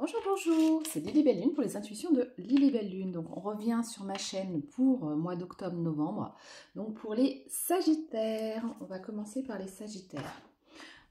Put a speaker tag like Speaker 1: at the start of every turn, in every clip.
Speaker 1: Bonjour, bonjour, c'est Lily Belle Lune pour les intuitions de Lily Belle Lune. Donc on revient sur ma chaîne pour mois d'octobre-novembre. Donc pour les Sagittaires, on va commencer par les Sagittaires.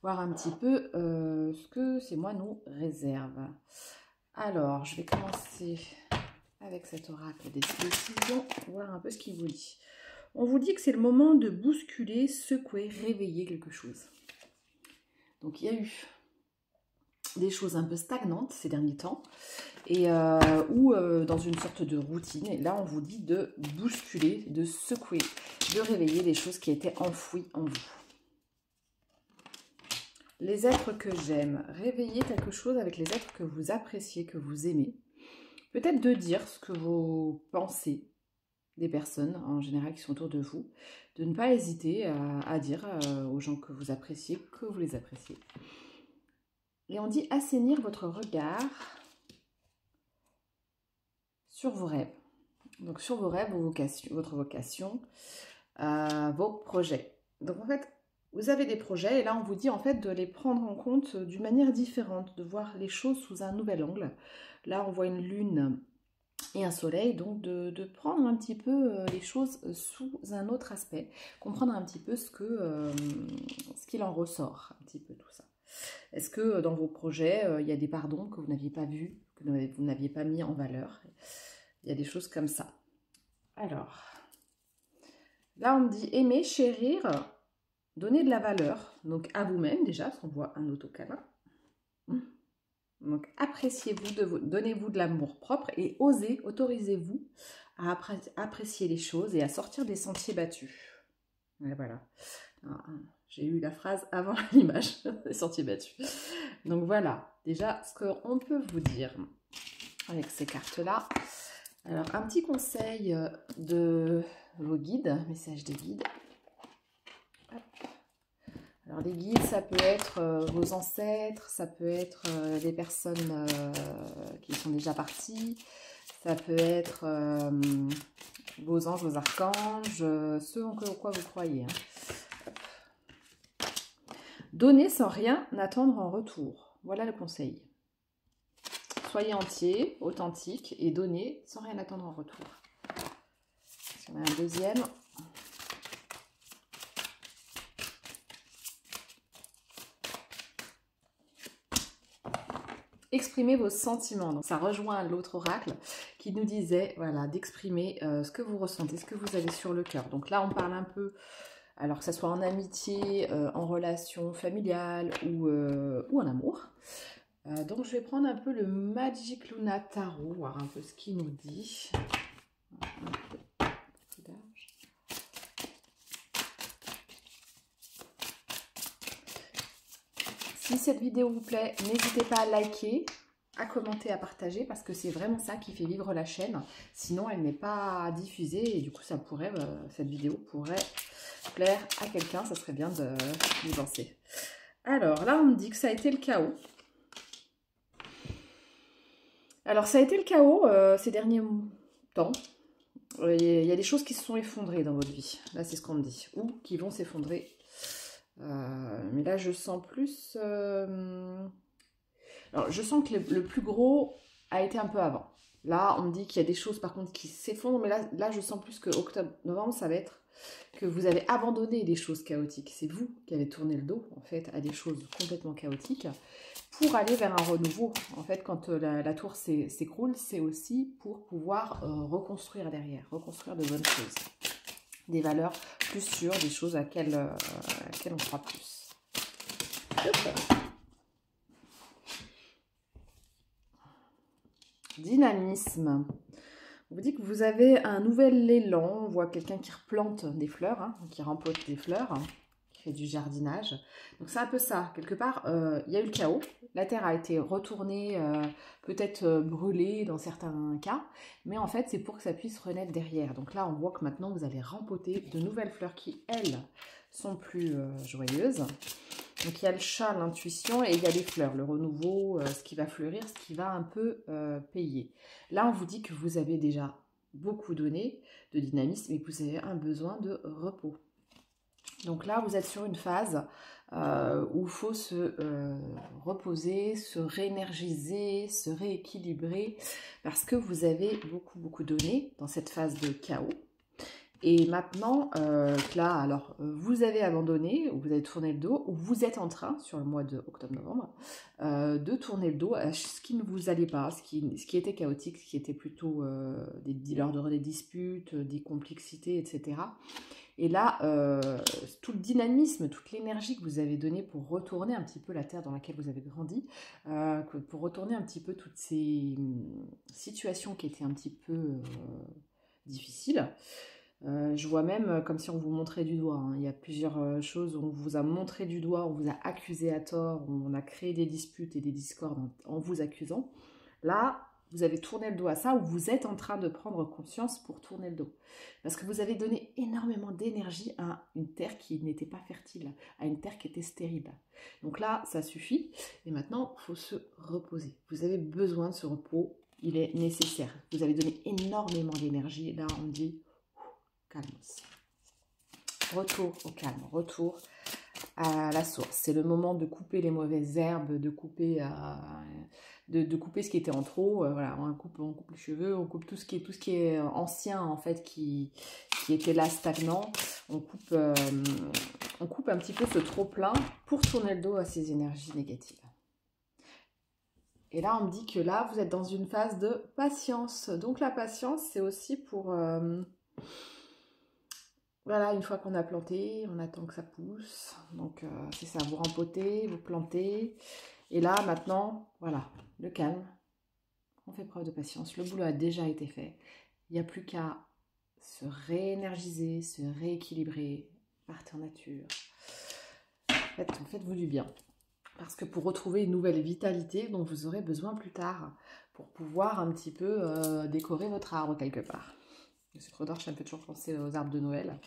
Speaker 1: Voir un petit peu ce que ces mois nous réservent. Alors, je vais commencer avec cet oracle des décisions, voir un peu ce qu'il vous dit. On vous dit que c'est le moment de bousculer, secouer, réveiller quelque chose. Donc il y a eu des choses un peu stagnantes ces derniers temps et ou dans une sorte de routine. Et là, on vous dit de bousculer, de secouer, de réveiller des choses qui étaient enfouies en vous. Les êtres que j'aime, réveiller quelque chose avec les êtres que vous appréciez, que vous aimez. Peut-être de dire ce que vous pensez des personnes en général qui sont autour de vous. De ne pas hésiter à dire aux gens que vous appréciez, que vous les appréciez. Et on dit assainir votre regard sur vos rêves. Donc sur vos rêves, votre vocation, vos projets. Donc en fait, vous avez des projets et là on vous dit en fait de les prendre en compte d'une manière différente, de voir les choses sous un nouvel angle. Là on voit une lune et un soleil, donc de prendre un petit peu les choses sous un autre aspect, comprendre un petit peu ce qu'il en ressort, un petit peu tout ça. Est-ce que dans vos projets, il y a des pardons que vous n'aviez pas vus, que vous n'aviez pas mis en valeur? Il y a des choses comme ça. Alors, là on me dit aimer, chérir, donner de la valeur, donc à vous-même déjà, parce qu'on voit un autocâlin. Donc appréciez-vous, donnez-vous de l'amour propre et osez, autorisez-vous à apprécier les choses et à sortir des sentiers battus. Et voilà. J'ai eu la phrase avant l'image, des sentiers battus. Donc voilà, déjà ce qu'on peut vous dire avec ces cartes-là. Alors un petit conseil de vos guides, messages des guides. Hop. Alors les guides, ça peut être vos ancêtres, ça peut être des personnes qui sont déjà parties, ça peut être vos anges, vos archanges, ceux en quoi vous croyez. Hein. Donnez sans rien attendre en retour. Voilà le conseil. Soyez entier, authentique et donnez sans rien attendre en retour. Si on a un deuxième. Exprimez vos sentiments. Donc ça rejoint l'autre oracle qui nous disait voilà, d'exprimer ce que vous ressentez, ce que vous avez sur le cœur. Donc là, on parle un peu, alors que ce soit en amitié, en relation familiale ou en amour. Donc je vais prendre un peu le Magic Luna Tarot, voir un peu ce qu'il nous dit. Si cette vidéo vous plaît, n'hésitez pas à liker, à commenter, à partager, parce que c'est vraiment ça qui fait vivre la chaîne. Sinon, elle n'est pas diffusée et du coup, ça pourrait, cette vidéo pourrait plaire à quelqu'un. Ça serait bien d'y penser. Alors là, on me dit que ça a été le chaos. Alors, ça a été le chaos ces derniers temps. Il y a des choses qui se sont effondrées dans votre vie. Là, c'est ce qu'on me dit. Ou qui vont s'effondrer. Mais là, je sens plus... Alors, je sens que le plus gros a été un peu avant. Là, on me dit qu'il y a des choses, par contre, qui s'effondrent. Mais là, je sens plus que octobre-novembre, ça va être que vous avez abandonné des choses chaotiques. C'est vous qui avez tourné le dos, en fait, à des choses complètement chaotiques pour aller vers un renouveau. En fait, quand la tour s'écroule, c'est aussi pour pouvoir reconstruire derrière, reconstruire de bonnes choses. Des valeurs plus sûres, des choses à laquelle on croit plus. Dynamisme. On vous dit que vous avez un nouvel élan. On voit quelqu'un qui replante des fleurs, hein, qui rempote des fleurs, qui fait du jardinage. Donc c'est un peu ça. Quelque part, il y a eu le chaos. La terre a été retournée, peut-être brûlée dans certains cas. Mais en fait, c'est pour que ça puisse renaître derrière. Donc là, on voit que maintenant, vous allez rempoter de nouvelles fleurs qui, elles, sont plus joyeuses. Donc il y a le chat, l'intuition, et il y a les fleurs, le renouveau, ce qui va fleurir, ce qui va un peu payer. Là, on vous dit que vous avez déjà beaucoup donné de dynamisme et que vous avez un besoin de repos. Donc là, vous êtes sur une phase où il faut se reposer, se réénergiser, se rééquilibrer, parce que vous avez beaucoup donné dans cette phase de chaos. Et maintenant, là, alors, vous avez abandonné, ou vous avez tourné le dos, ou vous êtes en train, sur le mois de octobre-novembre, de tourner le dos à ce qui ne vous allait pas, ce qui était chaotique, ce qui était plutôt l'ordre des disputes, des complexités, etc. Et là, tout le dynamisme, toute l'énergie que vous avez donnée pour retourner un petit peu la terre dans laquelle vous avez grandi, pour retourner un petit peu toutes ces situations qui étaient un petit peu difficiles. Je vois même comme si on vous montrait du doigt. Hein. Il y a plusieurs choses où on vous a montré du doigt, on vous a accusé à tort, on a créé des disputes et des discordes en vous accusant. Là, vous avez tourné le dos à ça, ou vous êtes en train de prendre conscience pour tourner le dos. Parce que vous avez donné énormément d'énergie à une terre qui n'était pas fertile, à une terre qui était stérile. Donc là, ça suffit. Et maintenant, il faut se reposer. Vous avez besoin de ce repos, il est nécessaire. Vous avez donné énormément d'énergie. Là, on dit... calmos. Retour au calme, retour à la source. C'est le moment de couper les mauvaises herbes, de couper, de couper ce qui était en trop. Voilà, on coupe les cheveux, on coupe tout ce qui est ancien en fait, qui était là stagnant. On coupe un petit peu ce trop plein pour tourner le dos à ces énergies négatives. Et là, on me dit que là, vous êtes dans une phase de patience. Donc la patience, c'est aussi pour... voilà, une fois qu'on a planté, on attend que ça pousse. Donc, c'est ça, vous rempotez, vous plantez. Et là, maintenant, voilà, le calme. On fait preuve de patience. Le boulot a déjà été fait. Il n'y a plus qu'à se réénergiser, se rééquilibrer. Partez en nature. Faites-vous du bien. Parce que pour retrouver une nouvelle vitalité dont vous aurez besoin plus tard, pour pouvoir un petit peu décorer votre arbre quelque part. C'est trop d'or, ça me fait toujours penser aux arbres de Noël.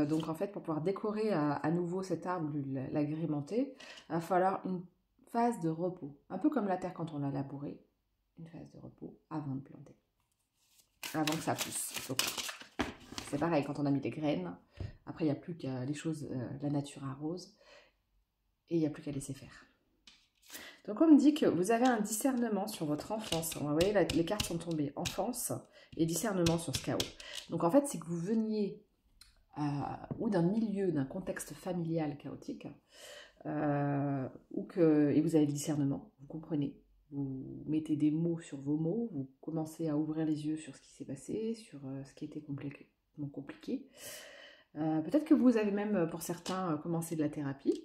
Speaker 1: Donc en fait, pour pouvoir décorer à nouveau cet arbre, l'agrémenter, il va falloir une phase de repos. Un peu comme la terre quand on l'a labourée, une phase de repos avant de planter. Avant que ça pousse. C'est pareil, quand on a mis les graines, après il n'y a plus qu'à les choses, la nature arrose, et il n'y a plus qu'à laisser faire. Donc on me dit que vous avez un discernement sur votre enfance. Vous voyez, les cartes sont tombées. Enfance et discernement sur ce chaos. Donc en fait, c'est que vous veniez ou d'un milieu, d'un contexte familial chaotique, et vous avez le discernement, vous comprenez. Vous mettez des mots sur vos mots, vous commencez à ouvrir les yeux sur ce qui s'est passé, sur ce qui était compliqué. Peut-être que vous avez même, pour certains, commencé de la thérapie.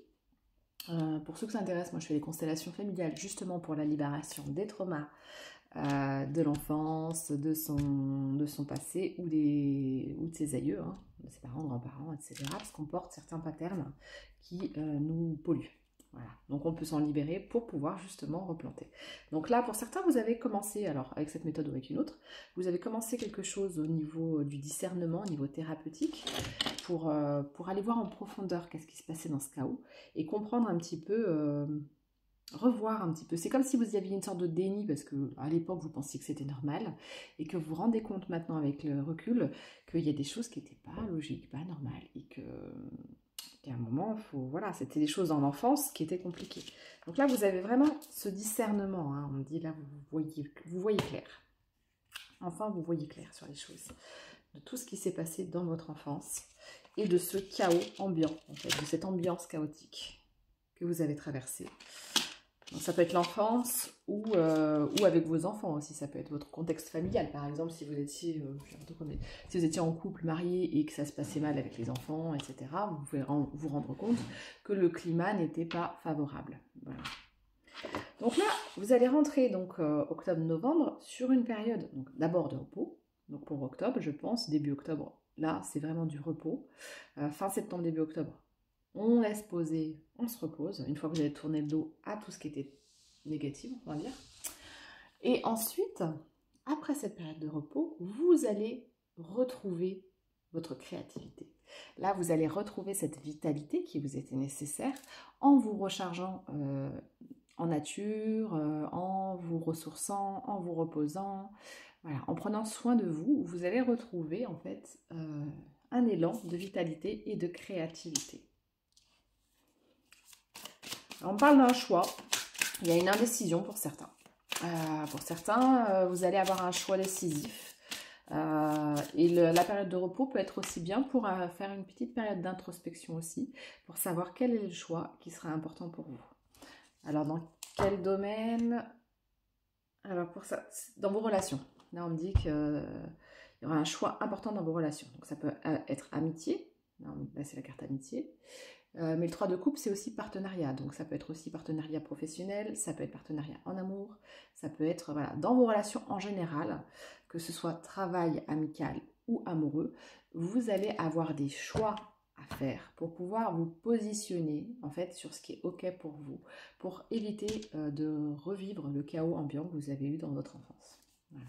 Speaker 1: Pour ceux que ça intéresse, moi je fais les constellations familiales justement pour la libération des traumas de l'enfance, de son passé ou de ses aïeux, hein, de ses parents, grands-parents, etc. Parce qu'on porte certains patterns qui nous polluent. Voilà. Donc on peut s'en libérer pour pouvoir justement replanter. Donc là, pour certains, vous avez commencé, alors avec cette méthode ou avec une autre, vous avez commencé quelque chose au niveau du discernement, au niveau thérapeutique, pour aller voir en profondeur qu'est-ce qui se passait dans ce chaos et comprendre un petit peu, revoir un petit peu. C'est comme si vous aviez une sorte de déni parce que à l'époque vous pensiez que c'était normal et que vous vous rendez compte maintenant avec le recul qu'il y a des choses qui n'étaient pas logiques, pas normales et qu'à un moment, voilà, c'était des choses dans l'enfance qui étaient compliquées. Donc là, vous avez vraiment ce discernement. Hein. On me dit là, vous voyez clair. Enfin, vous voyez clair sur les choses. De tout ce qui s'est passé dans votre enfance et de ce chaos ambiant, en fait, de cette ambiance chaotique que vous avez traversée. Donc, ça peut être l'enfance ou avec vos enfants aussi. Ça peut être votre contexte familial. Par exemple, si vous étiez, en couple, marié et que ça se passait mal avec les enfants, etc., vous pouvez vous rendre compte que le climat n'était pas favorable. Voilà. Donc là, vous allez rentrer donc octobre-novembre sur une période d'abord de repos. Donc pour octobre, je pense, début octobre, là, c'est vraiment du repos. Fin septembre, début octobre, on laisse poser, on se repose, une fois que vous avez tourné le dos à tout ce qui était négatif, on va dire. Et ensuite, après cette période de repos, vous allez retrouver votre créativité. Là, vous allez retrouver cette vitalité qui vous était nécessaire en vous rechargeant en nature, en vous ressourçant, en vous reposant. Voilà, en prenant soin de vous, vous allez retrouver en fait un élan de vitalité et de créativité. Alors, on parle d'un choix, il y a une indécision pour certains. Vous allez avoir un choix décisif. La période de repos peut être aussi bien pour faire une petite période d'introspection aussi, pour savoir quel est le choix qui sera important pour vous. Alors, dans quel domaine? Alors, pour ça, dans vos relations. Là, on me dit qu'il y aura un choix important dans vos relations. Donc, ça peut être amitié. Là, c'est la carte amitié. Mais le 3 de coupe, c'est aussi partenariat. Donc, ça peut être aussi partenariat professionnel, ça peut être partenariat en amour, ça peut être voilà, dans vos relations en général, que ce soit travail, amical ou amoureux, vous allez avoir des choix à faire pour pouvoir vous positionner en fait sur ce qui est OK pour vous, pour éviter de revivre le chaos ambiant que vous avez eu dans votre enfance. Voilà.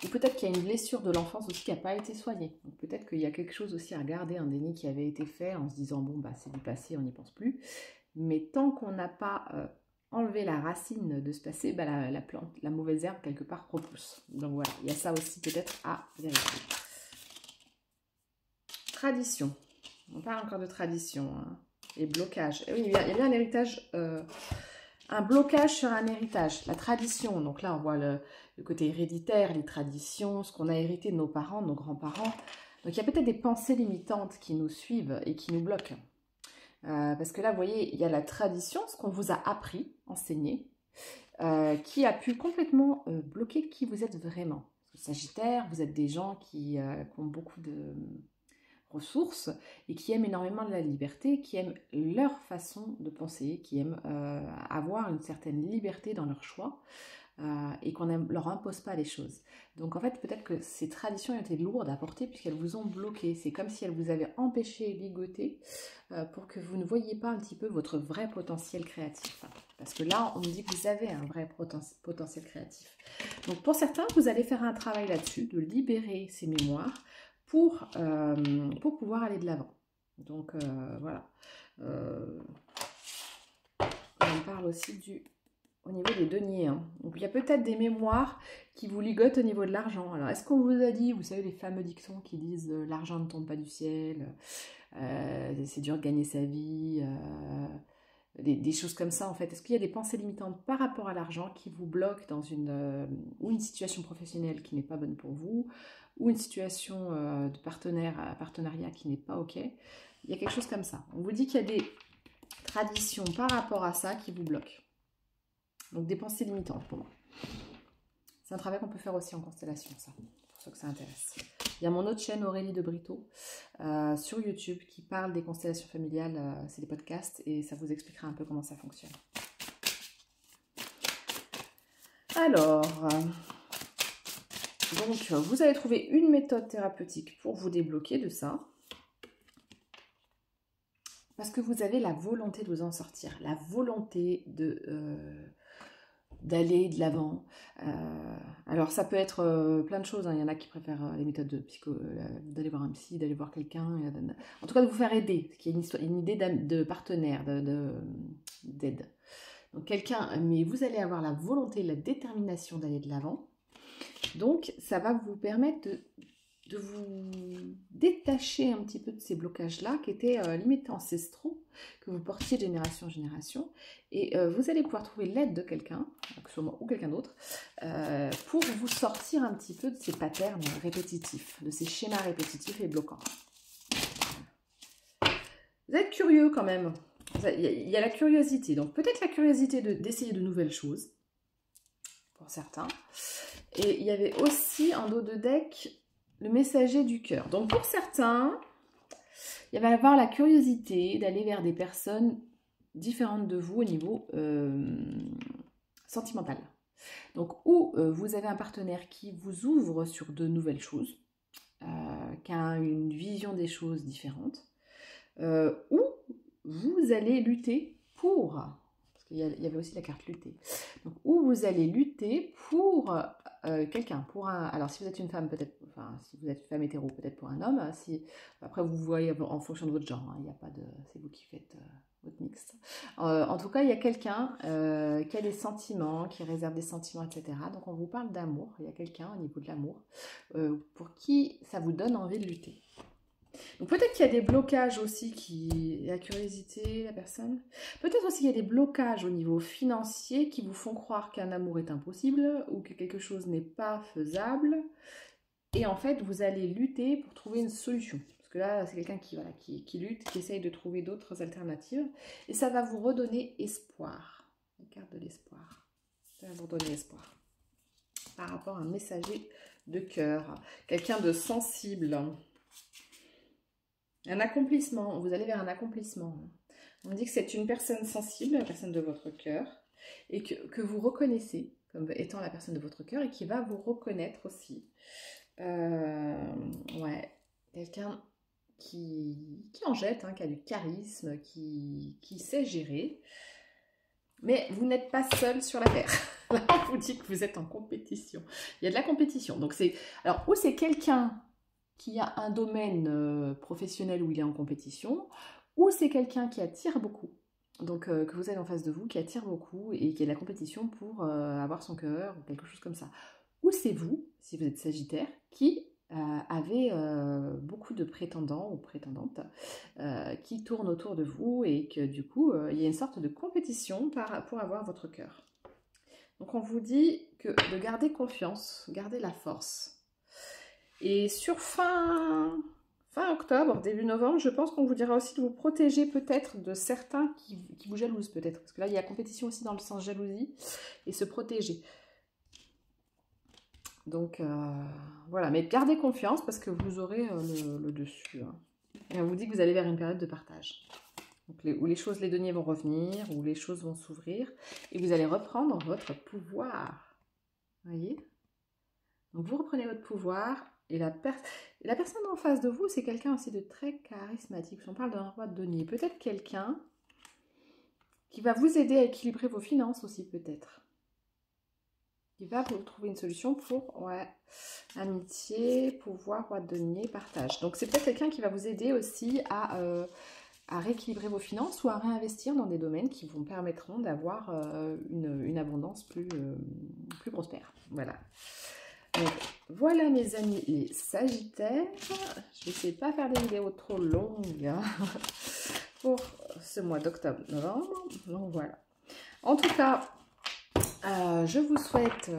Speaker 1: Ou peut-être qu'il y a une blessure de l'enfance aussi qui n'a pas été soignée. Donc peut-être qu'il y a quelque chose aussi à regarder, un déni qui avait été fait en se disant bon bah c'est du passé, on n'y pense plus. Mais tant qu'on n'a pas enlevé la racine de ce passé, bah, la plante, la mauvaise herbe quelque part repousse. Donc voilà, il y a ça aussi peut-être à vérifier. Tradition. On parle encore de tradition. Hein. Et blocage. Et oui, il y a bien un héritage. Un blocage sur un héritage, la tradition. Donc là, on voit le côté héréditaire, les traditions, ce qu'on a hérité de nos parents, de nos grands-parents. Donc il y a peut-être des pensées limitantes qui nous suivent et qui nous bloquent. Parce que là, vous voyez, il y a la tradition, ce qu'on vous a appris, enseigné, qui a pu complètement bloquer qui vous êtes vraiment. Sagittaire, vous êtes des gens qui ont beaucoup de ressources et qui aiment énormément la liberté, qui aiment leur façon de penser, qui aiment avoir une certaine liberté dans leurs choix et qu'on ne leur impose pas les choses. Donc en fait, peut-être que ces traditions ont été lourdes à porter puisqu'elles vous ont bloqué. C'est comme si elles vous avaient empêché, ligoté, pour que vous ne voyiez pas un petit peu votre vrai potentiel créatif. Parce que là, on me dit que vous avez un vrai potentiel créatif. Donc pour certains, vous allez faire un travail là-dessus, de libérer ces mémoires, pour pouvoir aller de l'avant. Donc voilà. On parle aussi au niveau des deniers. Hein. Donc il y a peut-être des mémoires qui vous ligotent au niveau de l'argent. Alors est-ce qu'on vous a dit, vous savez les fameux dictons qui disent l'argent ne tombe pas du ciel, c'est dur de gagner sa vie, des choses comme ça en fait. Est-ce qu'il y a des pensées limitantes par rapport à l'argent qui vous bloquent dans une situation professionnelle qui n'est pas bonne pour vous, ou une situation de partenariat qui n'est pas OK? Il y a quelque chose comme ça. On vous dit qu'il y a des traditions par rapport à ça qui vous bloquent. Donc des pensées limitantes pour moi. C'est un travail qu'on peut faire aussi en constellation, ça, pour ceux que ça intéresse. Il y a mon autre chaîne, Aurélie de Brito, sur YouTube, qui parle des constellations familiales. C'est des podcasts et ça vous expliquera un peu comment ça fonctionne. Alors, donc vous allez trouver une méthode thérapeutique pour vous débloquer de ça. Parce que vous avez la volonté de vous en sortir, la volonté d'aller de l'avant. Alors ça peut être plein de choses, hein. Il y en a qui préfèrent les méthodes d'aller voir un psy, d'aller voir quelqu'un, en tout cas de vous faire aider, parce qu'il y a une idée de partenaire, d'aide. Donc quelqu'un, mais vous allez avoir la volonté, la détermination d'aller de l'avant, donc ça va vous permettre de vous détacher un petit peu de ces blocages-là qui étaient limite ancestraux, que vous portiez de génération en génération, et vous allez pouvoir trouver l'aide de quelqu'un, que ce soit moi ou quelqu'un d'autre, pour vous sortir un petit peu de ces patterns répétitifs, de ces schémas répétitifs et bloquants. Vous êtes curieux quand même, il y a la curiosité, donc peut-être la curiosité d'essayer de nouvelles choses, pour certains, et il y avait aussi en dos de deck le messager du cœur. Donc pour certains, il va y avoir la curiosité d'aller vers des personnes différentes de vous au niveau sentimental. Donc ou vous avez un partenaire qui vous ouvre sur de nouvelles choses, qui a une vision des choses différentes, ou vous allez lutter pour, parce qu'il y avait aussi la carte lutter, donc où vous allez lutter pour quelqu'un, alors si vous êtes une femme, peut-être enfin, si vous êtes femme hétéro, peut-être pour un homme. Après, vous voyez en fonction de votre genre, hein, il n'y a pas de, c'est vous qui faites votre mixte. En tout cas, il y a quelqu'un qui a des sentiments, qui réserve des sentiments, etc. Donc, on vous parle d'amour. Il y a quelqu'un au niveau de l'amour pour qui ça vous donne envie de lutter. Donc peut-être qu'il y a des blocages aussi, la curiosité, la personne. Peut-être aussi qu'il y a des blocages au niveau financier qui vous font croire qu'un amour est impossible ou que quelque chose n'est pas faisable. Et en fait, vous allez lutter pour trouver une solution. Parce que là, c'est quelqu'un qui, voilà, qui lutte, qui essaye de trouver d'autres alternatives. Et ça va vous redonner espoir. La carte de l'espoir. Ça va vous redonner espoir. Par rapport à un messager de cœur. Quelqu'un de sensible. Un accomplissement, vous allez vers un accomplissement. On dit que c'est une personne sensible, la personne de votre cœur, et que vous reconnaissez comme étant la personne de votre cœur et qui va vous reconnaître aussi. Ouais, quelqu'un qui en jette, hein, qui a du charisme, qui sait gérer. Mais vous n'êtes pas seul sur la terre. Là, on vous dit que vous êtes en compétition. Il y a de la compétition. Donc alors, ou c'est quelqu'un qui a un domaine professionnel où il est en compétition, ou c'est quelqu'un qui attire beaucoup, donc que vous avez en face de vous, qui attire beaucoup et qui a de la compétition pour avoir son cœur ou quelque chose comme ça. Ou c'est vous, si vous êtes Sagittaire, qui avez beaucoup de prétendants ou prétendantes qui tournent autour de vous et que du coup, il y a une sorte de compétition pour avoir votre cœur. Donc on vous dit que de garder confiance, garder la force. Et sur fin octobre, début novembre, je pense qu'on vous dira aussi de vous protéger peut-être de certains qui vous jalousent peut-être. Parce que là, il y a compétition aussi dans le sens jalousie et se protéger. Donc, voilà. Mais gardez confiance parce que vous aurez le dessus. Hein. Et on vous dit que vous allez vers une période de partage. Donc, où les choses, les deniers vont revenir, où les choses vont s'ouvrir. Et vous allez reprendre votre pouvoir. Vous voyez ? Donc, vous reprenez votre pouvoir. Et la personne en face de vous, c'est quelqu'un aussi de très charismatique. On parle d'un roi de denier. Peut-être quelqu'un qui va vous aider à équilibrer vos finances aussi, peut-être. Qui va vous trouver une solution pour, ouais, amitié, pouvoir, roi de denier, partage. Donc, c'est peut-être quelqu'un qui va vous aider aussi à rééquilibrer vos finances ou à réinvestir dans des domaines qui vous permettront d'avoir une abondance plus prospère. Voilà. Donc, voilà mes amis les Sagittaires. Je vais essayer de ne pas faire des vidéos trop longues hein, pour ce mois d'octobre-novembre. Donc voilà. En tout cas, je vous souhaite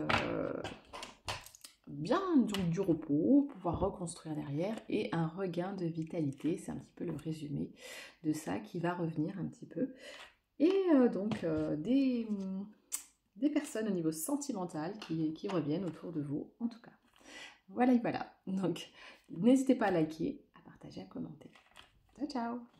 Speaker 1: bien du repos, pouvoir reconstruire derrière et un regain de vitalité. C'est un petit peu le résumé de ça qui va revenir un petit peu. Et donc des personnes au niveau sentimental qui reviennent autour de vous, en tout cas. Voilà, voilà. Donc, n'hésitez pas à liker, à partager, à commenter. Ciao, ciao!